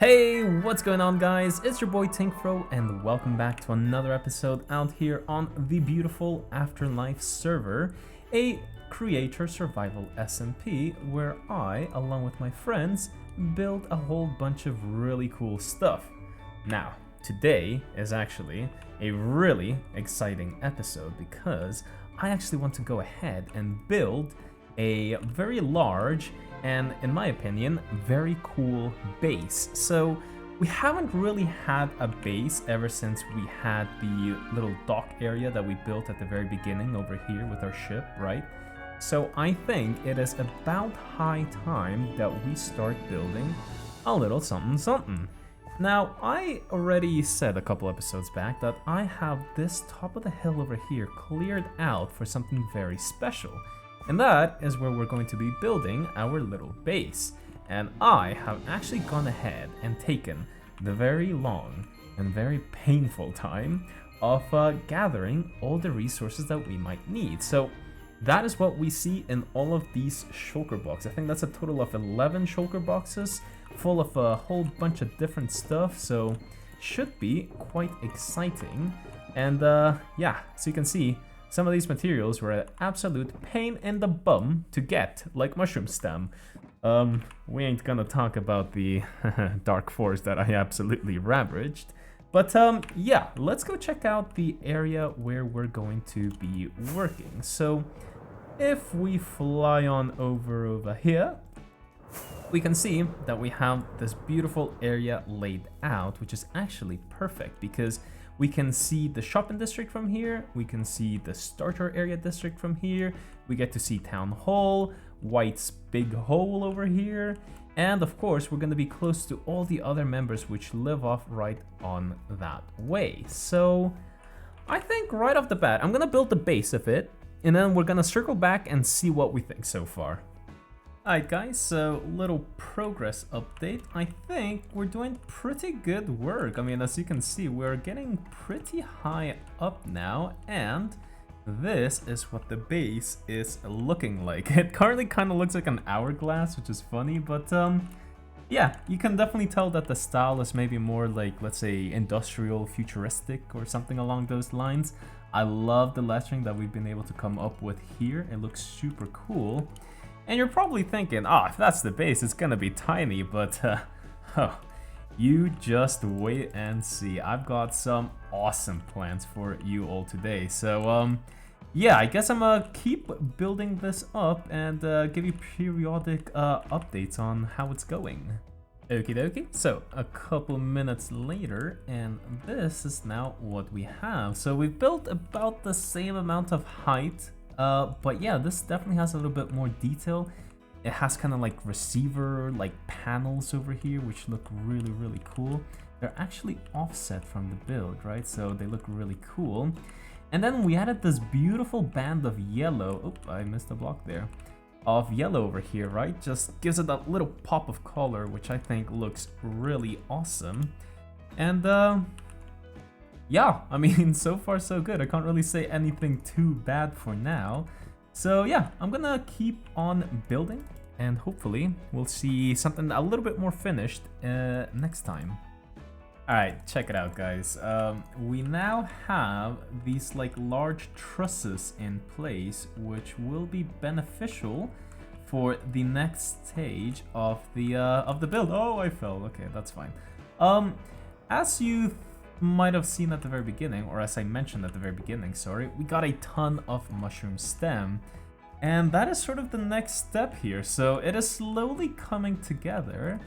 Hey, what's going on guys? It's your boy Tinkfro and welcome back to another episode out here on the beautiful AfterLife server, a creator survival SMP where I, along with my friends, build a whole bunch of really cool stuff. Now, today is actually a really exciting episode because I actually want to go ahead and build a very large and, in my opinion, very cool base. So we haven't really had a base ever since we had the little dock area that we built at the very beginning over here with our ship, right? So I think it is about high time that we start building a little something something. Now, I already said a couple episodes back that I have this top of the hill over here cleared out for something very special. And that is where we're going to be building our little base. And I have actually gone ahead and taken the very long and very painful time of gathering all the resources that we might need. So that is what we see in all of these shulker boxes. I think that's a total of 11 shulker boxes full of a whole bunch of different stuff. So should be quite exciting. And yeah, so you can see some of these materials were an absolute pain in the bum to get, like mushroom stem. We ain't gonna talk about the dark forest that I absolutely ravaged. But yeah, let's go check out the area where we're going to be working. So if we fly on over here, we can see that we have this beautiful area laid out, which is actually perfect because we can see the shopping district from here, we can see the starter area district from here, we get to see town hall, White's big hole over here, and of course we're going to be close to all the other members which live off right on that way. So I think right off the bat I'm going to build the base of it, and then we're going to circle back and see what we think so far. Alright guys, so little progress update. I think we're doing pretty good work. I mean, as you can see, we're getting pretty high up now, and this is what the base is looking like. It currently kind of looks like an hourglass, which is funny, but yeah, you can definitely tell that the style is maybe more like, let's say, industrial, futuristic, or something along those lines. I love the lettering that we've been able to come up with here. It looks super cool. And you're probably thinking, if that's the base, it's gonna be tiny, but oh, you just wait and see. I've got some awesome plans for you all today. So yeah, I guess I'm gonna keep building this up and give you periodic updates on how it's going. Okie dokie, so a couple minutes later, and this is now what we have. So we've built about the same amount of height. But yeah, this definitely has a little bit more detail. It has kind of like receiver like panels over here, which look really, really cool. They're actually offset from the build, right? So they look really cool. And then we added this beautiful band of yellow. Oh, I missed a block there. Of yellow over here, right? Just gives it that little pop of color, which I think looks really awesome. And yeah, I mean, so far so good. I can't really say anything too bad for now. So yeah, I'm gonna keep on building and hopefully we'll see something a little bit more finished next time. Alright, check it out guys. We now have these like large trusses in place which will be beneficial for the next stage of the build. Oh, I fell. Okay, that's fine. As you might have seen at the very beginning, or as I mentioned at the very beginning, sorry, we got a ton of mushroom stem, and that is sort of the next step here. So it is slowly coming together,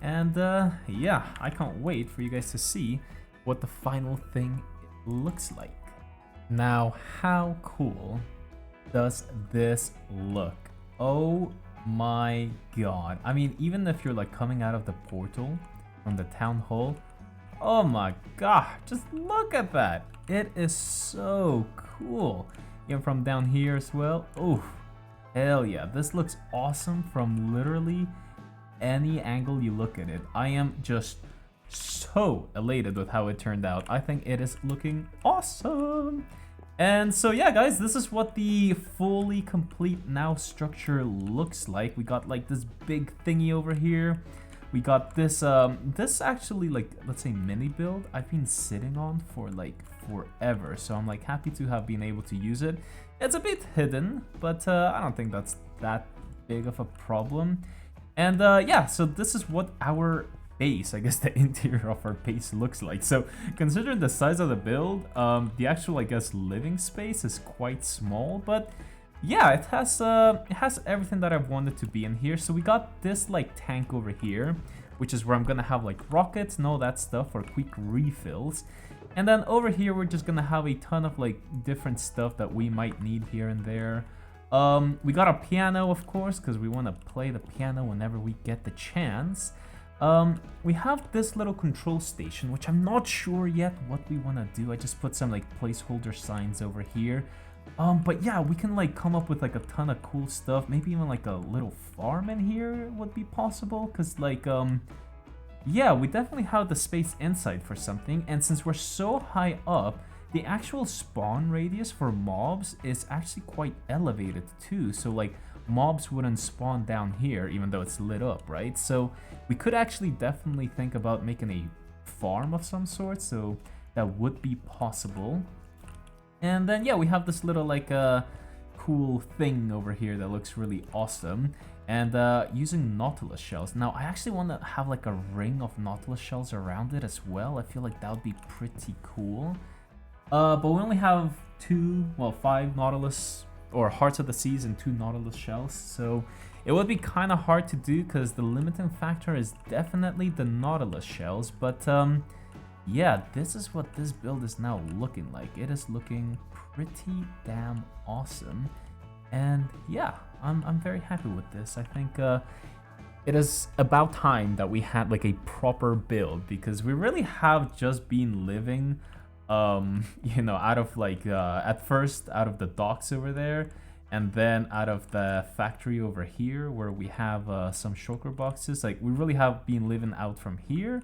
and yeah, I can't wait for you guys to see what the final thing looks like. Now, how cool does this look? Oh my god. I mean, even if you're like coming out of the portal from the town hall, oh my god, just look at that. It is so cool. Even from down here as well. Oh, hell yeah. This looks awesome from literally any angle you look at it. I am just so elated with how it turned out. I think it is looking awesome. And so yeah guys, this is what the fully complete now structure looks like. We got like this big thingy over here We got this, this actually, like, let's say mini build I've been sitting on for like forever. So I'm like happy to have been able to use it. It's a bit hidden, but I don't think that's that big of a problem. And yeah, so this is what our base, I guess the interior of our base looks like. So considering the size of the build, the actual, I guess, living space is quite small, but yeah, it has everything that I wanted to be in here. So we got this like tank over here, which is where I'm gonna have like rockets and all that stuff for quick refills. And then over here, we're just gonna have a ton of like different stuff that we might need here and there. We got a piano, of course, because we want to play the piano whenever we get the chance. We have this little control station, which I'm not sure yet what we want to do. I just put some like placeholder signs over here. But yeah, we can like come up with like a ton of cool stuff. Maybe even like a little farm in here would be possible, because like yeah, we definitely have the space inside for something. And since we're so high up, the actual spawn radius for mobs is actually quite elevated too. So like mobs wouldn't spawn down here even though it's lit up, right? So we could actually definitely think about making a farm of some sort, so that would be possible. And then yeah, we have this little like cool thing over here that looks really awesome. And using Nautilus shells. Now I actually want to have like a ring of Nautilus shells around it as well. I feel like that would be pretty cool. But we only have 5 Nautilus or Hearts of the Seas and 2 Nautilus shells. So it would be kind of hard to do because the limiting factor is definitely the Nautilus shells. But yeah, this is what this build is now looking like. It is looking pretty damn awesome. And yeah, I'm very happy with this. I think it is about time that we had like a proper build, because we really have just been living you know, out of like at first out of the docks over there, and then out of the factory over here where we have some shulker boxes. Like we really have been living out from here,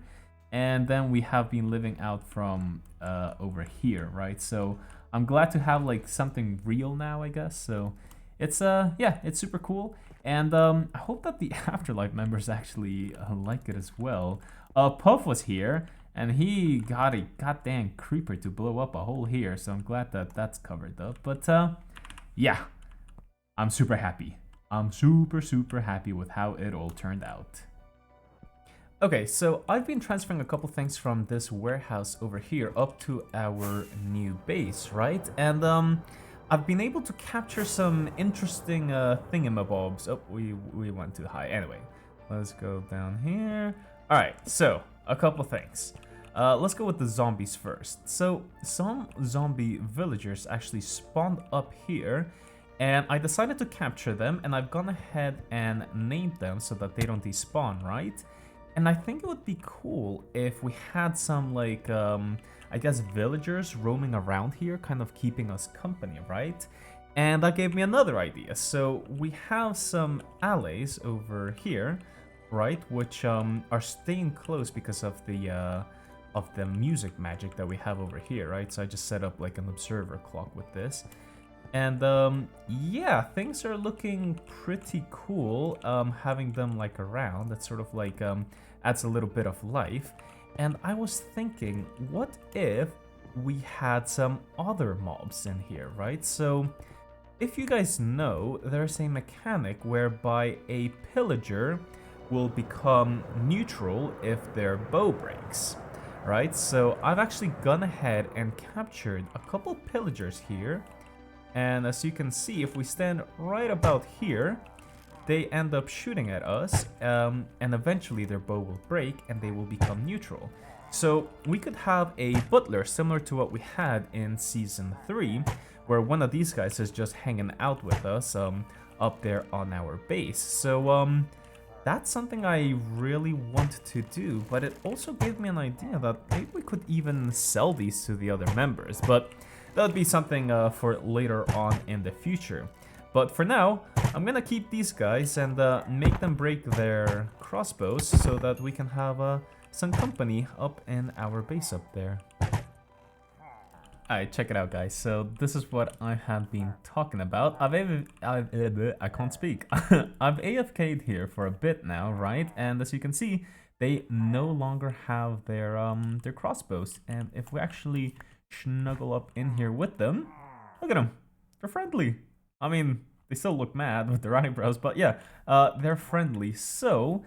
and then we have been living out from over here, right? So I'm glad to have like something real now, I guess. So it's yeah, it's super cool. And I hope that the AfterLife members actually like it as well. Puff was here, and he got a goddamn creeper to blow up a hole here, so I'm glad that that's covered up. But yeah, I'm super happy. I'm super happy with how it all turned out. Okay, so I've been transferring a couple things from this warehouse over here up to our new base, right? And I've been able to capture some interesting thingamabobs. Oh, we went too high. Anyway, let's go down here. All right, so a couple things. Let's go with the zombies first. So some zombie villagers actually spawned up here, and I decided to capture them, and I've gone ahead and named them so that they don't despawn, right? And I think it would be cool if we had some like I guess villagers roaming around here, kind of keeping us company, right? And that gave me another idea. So we have some alleys over here, right, which are staying close because of the music magic that we have over here, right? So I just set up like an observer clock with this. And yeah, things are looking pretty cool, having them like around. That sort of like adds a little bit of life. And I was thinking, what if we had some other mobs in here, right? So if you guys know, there's a mechanic whereby a pillager will become neutral if their bow breaks, right? So I've actually gone ahead and captured a couple pillagers here. And as you can see, if we stand right about here, they end up shooting at us, and eventually their bow will break and they will become neutral. So we could have a butler similar to what we had in Season 3, where one of these guys is just hanging out with us up there on our base. So that's something I really want to do, but it also gave me an idea that maybe we could even sell these to the other members. But that would be something for later on in the future. But for now, I'm gonna keep these guys and make them break their crossbows so that we can have some company up in our base up there. Alright, check it out, guys. So this is what I have been talking about. I can't speak. I've AFK'd here for a bit now, right? And as you can see, they no longer have their crossbows. And if we actually snuggle up in here with them, look at them. They're friendly. I mean, they still look mad with their eyebrows, but yeah, they're friendly. So,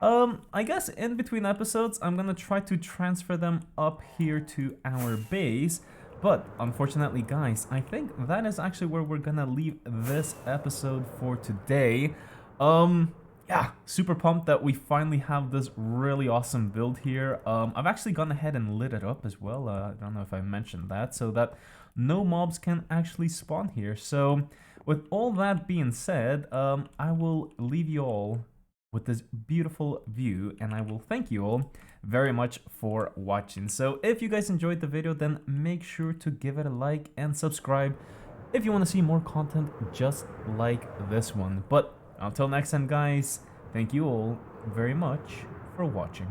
I guess in between episodes, I'm gonna try to transfer them up here to our base. But unfortunately, guys, I think that is actually where we're gonna leave this episode for today. Yeah, super pumped that we finally have this really awesome build here. I've actually gone ahead and lit it up as well. I don't know if I mentioned that, so that no mobs can actually spawn here. So with all that being said, I will leave you all with this beautiful view, and I will thank you all very much for watching. So if you guys enjoyed the video, then make sure to give it a like and subscribe if you want to see more content just like this one. But until next time, guys, thank you all very much for watching.